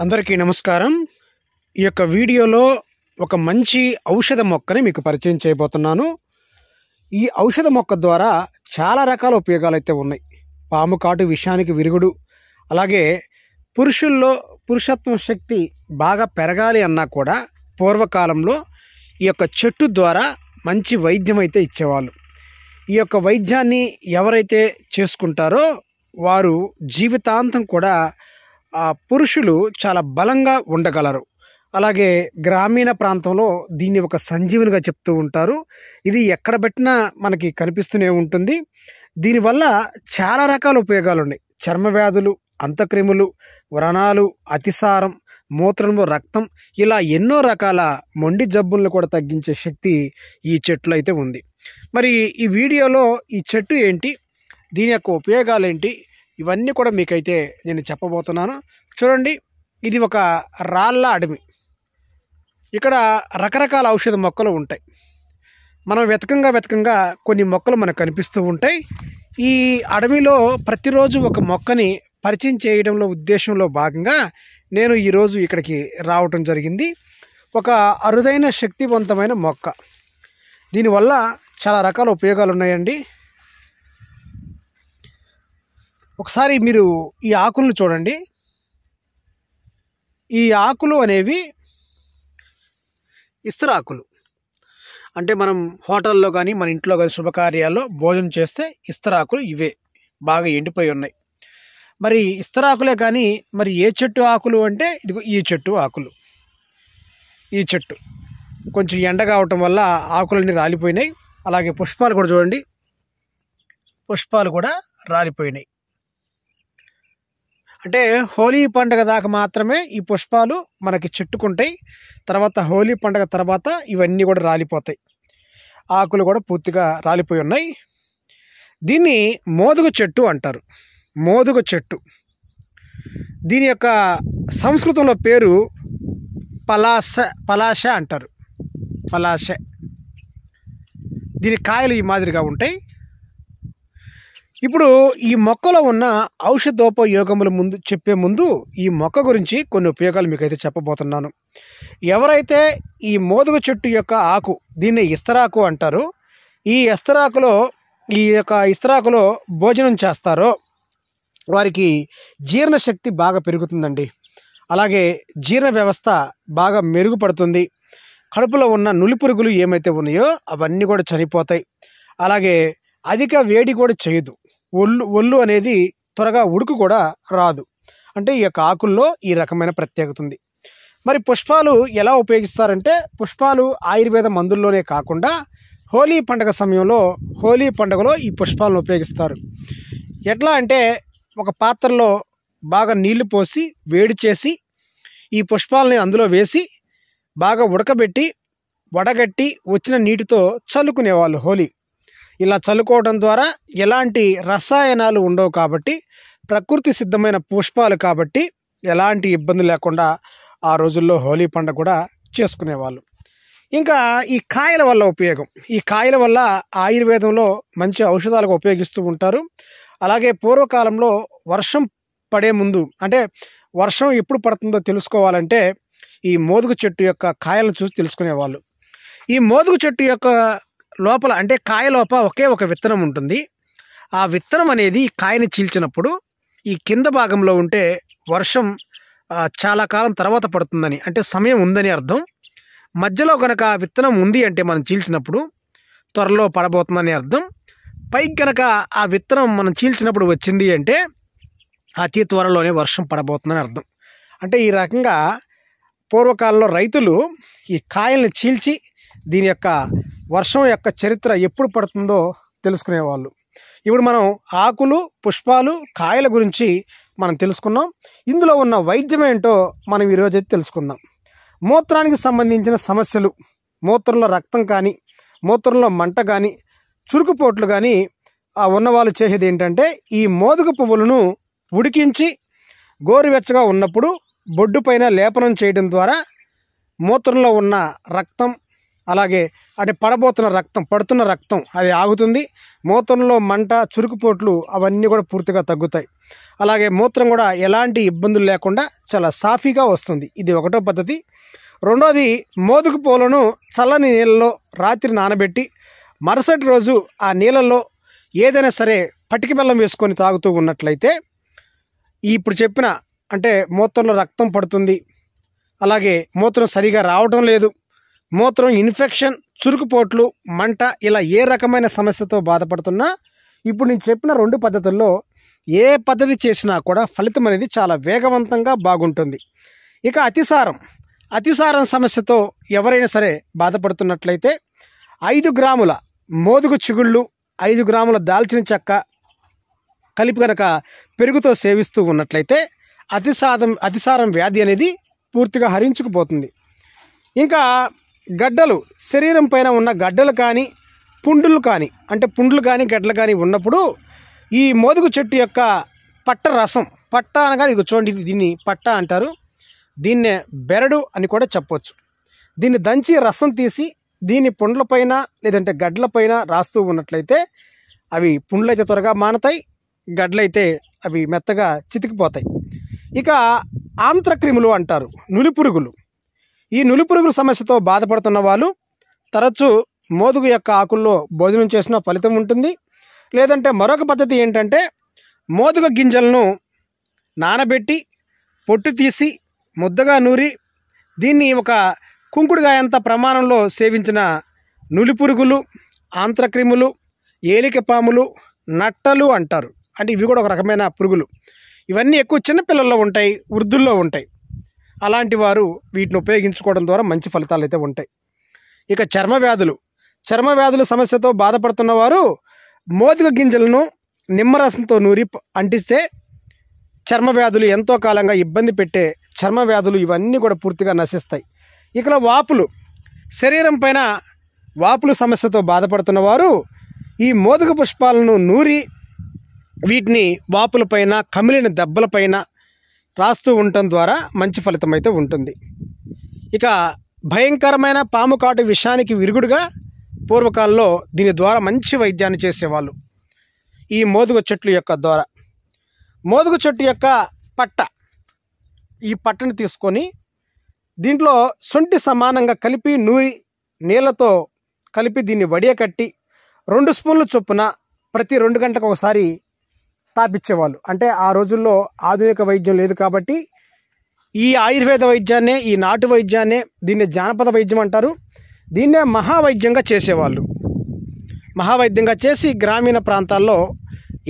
అందరికీ నమస్కారం। ఈ యొక్క వీడియోలో ఒక మంచి ఔషధ మొక్కని మీకు పరిచయం చేయబోతున్నాను। ఈ ఔషధ మొక్క ద్వారా చాలా రకాల ఉపయోగాలు అయితే ఉన్నాయి। పాము కాటు విషానికి విరుగుడు, అలాగే పురుషుల్లో పురుషత్వ శక్తి బాగా పెరగాలి అన్నా కూడా పూర్వకాలంలో ఈ యొక్క చెట్టు ద్వారా మంచి వైద్యం అయితే ఇచ్చేవాళ్ళు। ఈ యొక్క వైద్యాన్ని ఎవరైతే చేసుకుంటారో వారు జీవితాంతం కూడా పురుషులు చాలా బలంగా ఉండగలరు। అలాగే గ్రామీణ ప్రాంతంలో దీన్ని ఒక సంజీవనిగా చెప్తూ ఉంటారు। ఇది ఎక్కడ పెట్టినా మనకి కనిపిస్తూనే ఉంటుంది। దీనివల్ల చాలా రకాల ఉపయోగాలు ఉన్నాయి। చర్మ వ్యాధులు, అంతక్రిములు, వ్రణాలు, అతిసారం, మూత్రంలో రక్తం, ఇలా ఎన్నో రకాల మొండి జబ్బులను కూడా తగ్గించే శక్తి ఈ చెట్లు అయితే ఉంది। మరి ఈ వీడియోలో ఈ చెట్టు ఏంటి, దీని యొక్క ఉపయోగాలు ఏంటి, ఇవన్నీ కూడా మీకైతే నేను చెప్పబోతున్నాను। చూడండి, ఇది ఒక రాళ్ళ అడవి। ఇక్కడ రకరకాల ఔషధ మొక్కలు ఉంటాయి। మనం వెతకంగా కొన్ని మొక్కలు మనకు కనిపిస్తూ ఉంటాయి। ఈ అడవిలో ప్రతిరోజు ఒక మొక్కని పరిచయం చేయడంలో ఉద్దేశంలో భాగంగా నేను ఈరోజు ఇక్కడికి రావటం జరిగింది। ఒక అరుదైన శక్తివంతమైన మొక్క, దీనివల్ల చాలా రకాల ఉపయోగాలు ఉన్నాయండి। ఒకసారి మీరు ఈ ఆకులను చూడండి। ఈ ఆకులు అనేవి ఇస్తరాకులు, అంటే మనం హోటల్లో కానీ మన ఇంట్లో కానీ శుభకార్యాల్లో భోజనం చేస్తే ఇస్తరాకులు ఇవే బాగా ఎండిపోయి ఉన్నాయి। మరి ఇస్తరాకులే కానీ మరి ఏ చెట్టు ఆకులు అంటే ఇదిగో ఈ చెట్టు ఆకులు। ఈ చెట్టు కొంచెం ఎండ కావటం వల్ల ఆకులన్నీ రాలిపోయినాయి। అలాగే పుష్పాలు కూడా చూడండి, పుష్పాలు కూడా రాలిపోయినాయి। అంటే హోలీ పండుగ దాకా మాత్రమే ఈ పుష్పాలు మనకి చెట్టుకుంటాయి। తర్వాత హోలీ పండుగ తర్వాత ఇవన్నీ కూడా రాలిపోతాయి, ఆకులు కూడా పూర్తిగా రాలిపోయి ఉన్నాయి। దీన్ని మోదుగ చెట్టు అంటారు, మోదుగ చెట్టు। దీని యొక్క సంస్కృతంలో పేరు పలాశ అంటారు, పలాశ। దీని కాయలు ఈ మాదిరిగా ఉంటాయి। ఇప్పుడు ఈ మొక్కలో ఉన్న ఔషధోపయోగముల చెప్పే ముందు ఈ మొక్క గురించి కొన్ని ఉపయోగాలు మీకైతే చెప్పబోతున్నాను। ఎవరైతే ఈ మోదుగ చెట్టు యొక్క ఆకు, దీన్ని ఇస్తరాకు అంటారు, ఈ ఇస్తరాకులో భోజనం చేస్తారో వారికి జీర్ణశక్తి బాగా పెరుగుతుందండి। అలాగే జీర్ణ వ్యవస్థ బాగా మెరుగుపడుతుంది। కడుపులో ఉన్న నులిపురుగులు ఏమైతే ఉన్నాయో అవన్నీ కూడా చనిపోతాయి। అలాగే అధిక వేడి కూడా చేయదు, ఒళ్ళు అనేది త్వరగా ఉడుకు కూడా రాదు। అంటే ఈ యొక్క ఆకుల్లో ఈ రకమైన ప్రత్యేకత ఉంది। మరి పుష్పాలు ఎలా ఉపయోగిస్తారంటే, పుష్పాలు ఆయుర్వేద మందుల్లోనే కాకుండా హోలీ పండుగ సమయంలో, హోలీ పండుగలో ఈ పుష్పాలను ఉపయోగిస్తారు। ఎట్లా అంటే ఒక పాత్రలో బాగా నీళ్లు పోసి వేడి చేసి ఈ పుష్పాలని అందులో వేసి బాగా ఉడకబెట్టి వడగట్టి వచ్చిన నీటితో చల్లుకునేవాళ్ళు హోలీ। ఇలా చల్లుకోవడం ద్వారా ఎలాంటి రసాయనాలు ఉండవు కాబట్టి, ప్రకృతి సిద్ధమైన పుష్పాలు కాబట్టి ఎలాంటి ఇబ్బంది లేకుండా ఆ రోజుల్లో హోలీ పండుగ కూడా చేసుకునేవాళ్ళు। ఇంకా ఈ కాయల వల్ల ఉపయోగం, ఈ కాయల వల్ల ఆయుర్వేదంలో మంచి ఔషధాలుగా ఉపయోగిస్తూ ఉంటారు। అలాగే పూర్వకాలంలో వర్షం పడే ముందు, అంటే వర్షం ఎప్పుడు పడుతుందో తెలుసుకోవాలంటే ఈ మోదుగ చెట్టు యొక్క కాయలను చూసి తెలుసుకునేవాళ్ళు। ఈ మోదుగ చెట్టు యొక్క లోపల, అంటే కాయ లోపల ఒకే ఒక విత్తనం ఉంటుంది। ఆ విత్తనం అనేది కాయని చీల్చినప్పుడు ఈ కింద భాగంలో ఉంటే వర్షం చాలా కాలం తర్వాత పడుతుందని, అంటే సమయం ఉందని అర్థం। మధ్యలో కనుక విత్తనం ఉంది అంటే మనం చీల్చినప్పుడు త్వరలో పడబోతుందని అర్థం। పైకి కనుక ఆ విత్తనం మనం చీల్చినప్పుడు వచ్చింది అంటే అతి త్వరలోనే వర్షం పడబోతుందని అర్థం। అంటే ఈ రకంగా పూర్వకాలంలో రైతులు ఈ కాయల్ని చీల్చి దీని యొక్క వర్షం యొక్క చరిత్ర ఎప్పుడు పడుతుందో తెలుసుకునేవాళ్ళు। ఇప్పుడు మనం ఆకులు, పుష్పాలు, కాయల గురించి మనం తెలుసుకున్నాం। ఇందులో ఉన్న వైద్యం ఏంటో మనం ఈరోజు అయితే తెలుసుకుందాం। మూత్రానికి సంబంధించిన సమస్యలు, మూత్రంలో రక్తం కానీ, మూత్రంలో మంట కానీ, చురుకుపోట్లు కానీ ఉన్నవాళ్ళు చేసేది ఏంటంటే ఈ మోదుగ పువ్వులను ఉడికించి గోరువెచ్చగా ఉన్నప్పుడు బొడ్డు పైన లేపనం చేయడం ద్వారా మూత్రంలో ఉన్న రక్తం, అలాగే అంటే పడుతున్న రక్తం అది ఆగుతుంది. మూత్రంలో మంట, చురుకుపోట్లు అవన్నీ కూడా పూర్తిగా తగ్గుతాయి. అలాగే మూత్రం కూడా ఎలాంటి ఇబ్బందులు లేకుండా చాలా సాఫీగా వస్తుంది. ఇది ఒకటో పద్ధతి. రెండోది, మోదుగు పూలను చల్లని నీళ్ళలో రాత్రి నానబెట్టి మరుసటి రోజు ఆ నీళ్ళల్లో ఏదైనా సరే పటిక బెల్లం వేసుకొని తాగుతూ ఉన్నట్లయితే ఇప్పుడు చెప్పిన అంటే మూత్రంలో రక్తం పడుతుంది, అలాగే మూత్రం సరిగా రావడం లేదు, మూత్రం ఇన్ఫెక్షన్, చురుకుపోట్లు, మంట ఇలా ఏ రకమైన సమస్యతో బాధపడుతున్నా ఇప్పుడు నేను చెప్పిన 2 పద్ధతుల్లో ఏ పద్ధతి చేసినా కూడా ఫలితం అనేది చాలా వేగవంతంగా బాగుంటుంది. ఇక అతిసారం సమస్యతో ఎవరైనా సరే బాధపడుతున్నట్లయితే 5 గ్రాముల మోదుగు చిగుళ్ళు, 5 గ్రాముల దాల్చిన చెక్క కలిపి కనుక పెరుగుతో సేవిస్తూ ఉన్నట్లయితే అతిసారం వ్యాధి అనేది పూర్తిగా హరించుకుపోతుంది. ఇంకా గడ్డలు, శరీరం పైన ఉన్న గడ్డలు కానీ పుండ్లు కానీ గడ్డలు కానీ ఉన్నప్పుడు ఈ మోదుగు చెట్టు యొక్క పట్ట అనగా ఇది చూడండి, దీన్ని పట్ట అంటారు, దీన్నే బెరడు అని కూడా చెప్పవచ్చు. దీన్ని దంచి రసం తీసి దీన్ని పుండ్లపైన లేదంటే గడ్డలపైన రాస్తూ ఉన్నట్లయితే అవి పుండ్లైతే త్వరగా మానతాయి, గడ్డలైతే అవి మెత్తగా చితికిపోతాయి. ఇక ఆంత్రక్రిములు అంటారు, నులిపురుగులు. ఈ నులిపురుగుల సమస్యతో బాధపడుతున్న వాళ్ళు తరచూ మోదుగు యొక్క ఆకుల్లో భోజనం చేసిన ఫలితం ఉంటుంది. లేదంటే మరొక పద్ధతి ఏంటంటే మోదుగ గింజలను నానబెట్టి పొట్టు తీసి ముద్దగా నూరి దీన్ని ఒక కుంకుడుగాయంత ప్రమాణంలో సేవించిన నులిపురుగులు, ఆంత్రక్రిములు, ఏలికపాములు, నట్టలు అంటారు. అంటే ఇవి కూడా ఒక రకమైన పురుగులు. ఇవన్నీ ఎక్కువ చిన్నపిల్లల్లో ఉంటాయి, వృద్ధుల్లో ఉంటాయి. అలాంటి వారు వీటిని ఉపయోగించుకోవడం ద్వారా మంచి ఫలితాలు అయితే ఉంటాయి. ఇక చర్మ వ్యాధుల సమస్యతో బాధపడుతున్న వారు మోదుగ గింజలను నిమ్మరసంతో నూరి అంటిస్తే చర్మ వ్యాధులు, ఎంతో కాలంగా ఇబ్బంది పెట్టే చర్మ వ్యాధులు ఇవన్నీ కూడా పూర్తిగా నశిస్తాయి. ఇక శరీరం పైన వాపులు సమస్యతో బాధపడుతున్న వారు ఈ మోదుగ పుష్పాలను నూరి వీటిని వాపులపైన, కమిలిన దెబ్బలపైన రాస్తూ ఉండటం ద్వారా మంచి ఫలితం అయితే ఉంటుంది. ఇక భయంకరమైన పాము కాటు విషానికి విరుగుడుగా పూర్వకాలంలో దీని ద్వారా మంచి వైద్యాన్ని చేసేవాళ్ళు. ఈ మోదుగ చెట్ల యొక్క ద్వారా మోదుగ చెట్టు యొక్క ఈ పట్టను తీసుకొని దీంట్లో శొంఠి సమానంగా కలిపి నూరి నీళ్ళతో కలిపి దీన్ని వడియకట్టి 2 స్పూన్ల చొప్పున ప్రతి 2 గంటలకు ఒకసారి తాపిచ్చేవాళ్ళు. అంటే ఆ రోజుల్లో ఆధునిక వైద్యం లేదు కాబట్టి ఈ ఆయుర్వేద వైద్యాన్నే, ఈ నాటు వైద్యాన్నే, దీన్ని జానపద వైద్యం అంటారు, దీన్నే మహావైద్యంగా చేసేవాళ్ళు. మహావైద్యంగా చేసి గ్రామీణ ప్రాంతాల్లో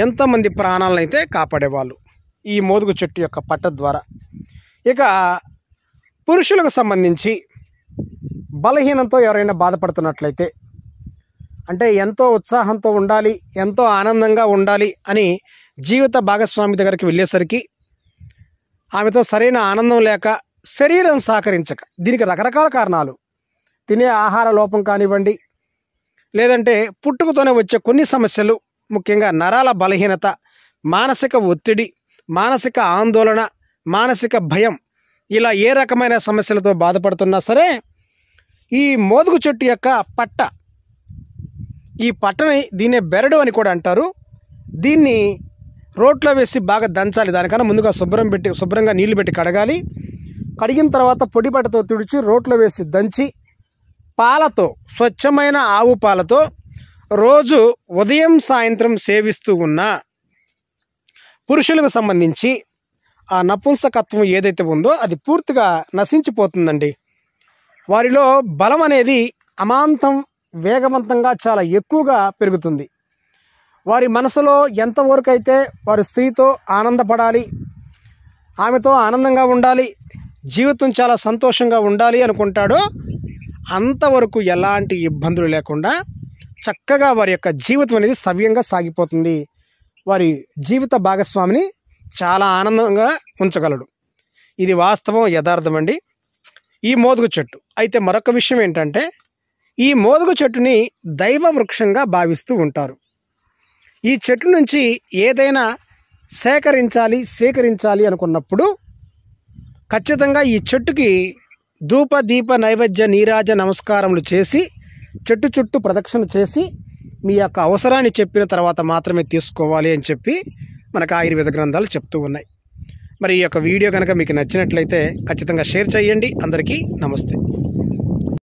ఎంతోమంది ప్రాణాలను అయితే కాపాడేవాళ్ళు ఈ మోదుగు చెట్టు యొక్క పట్ట ద్వారా. ఇక పురుషులకు సంబంధించి బలహీనంతో ఎవరైనా బాధపడుతున్నట్లయితే, అంటే ఎంతో ఉత్సాహంతో ఉండాలి, ఎంతో ఆనందంగా ఉండాలి అని జీవిత భాగస్వామి దగ్గరికి వెళ్ళేసరికి ఆమెతో సరైన ఆనందం లేక, శరీరం సహకరించక, దీనికి రకరకాల కారణాలు, తినే ఆహార లోపం కానివ్వండి, లేదంటే పుట్టుకతోనే వచ్చే కొన్ని సమస్యలు, ముఖ్యంగా నరాల బలహీనత, మానసిక ఒత్తిడి, మానసిక ఆందోళన, మానసిక భయం, ఇలా ఏ రకమైన సమస్యలతో బాధపడుతున్నా సరే ఈ మోదుగు చెట్టు యొక్క ఈ పట్టని దీన్నే బెరడు అని కూడా అంటారు. దీన్ని రోట్లో వేసి బాగా దంచాలి. దానికన్నా ముందుగా శుభ్రంగా నీళ్లు పెట్టి కడగాలి. కడిగిన తర్వాత పొడి బట్టతో తుడిచి రోట్లో వేసి దంచి పాలతో, స్వచ్ఛమైన ఆవు పాలతో రోజు ఉదయం సాయంత్రం సేవిస్తూ ఉన్న పురుషులకు సంబంధించి ఆ నపుంసకత్వం ఏదైతే ఉందో అది పూర్తిగా నశించిపోతుందండి. వారిలో బలం అనేది అమాంతం వేగవంతంగా చాలా ఎక్కువగా పెరుగుతుంది. వారి మనసులో ఎంతవరకు అయితే వారు స్త్రీతో ఆనందపడాలి, ఆమెతో ఆనందంగా ఉండాలి, జీవితం చాలా సంతోషంగా ఉండాలి అనుకుంటాడో అంతవరకు ఎలాంటి ఇబ్బందులు లేకుండా చక్కగా వారి యొక్క జీవితం అనేది సవ్యంగా సాగిపోతుంది. వారి జీవిత భాగస్వామిని చాలా ఆనందంగా ఉంచగలడు. ఇది వాస్తవం, యథార్థం అండి. ఈ మోదుగు చెట్టు అయితే మరొక విషయం ఏంటంటే ఈ మోదుగు చెట్టుని దైవ వృక్షంగా భావిస్తూ ఉంటారు. ఈ చెట్టు నుంచి ఏదైనా స్వీకరించాలి అనుకున్నప్పుడు ఖచ్చితంగా ఈ చెట్టుకి ధూప దీప నైవేద్య నీరాజ నమస్కారములు చేసి చెట్టు చుట్టూ ప్రదక్షిణ చేసి మీ యొక్క అవసరాన్ని చెప్పిన తర్వాత మాత్రమే తీసుకోవాలి అని చెప్పి మనకు ఆయుర్వేద గ్రంథాలు చెప్తూ ఉన్నాయి. మరి ఈ యొక్క వీడియో కనుక మీకు నచ్చినట్లయితే ఖచ్చితంగా షేర్ చేయండి. అందరికీ నమస్తే.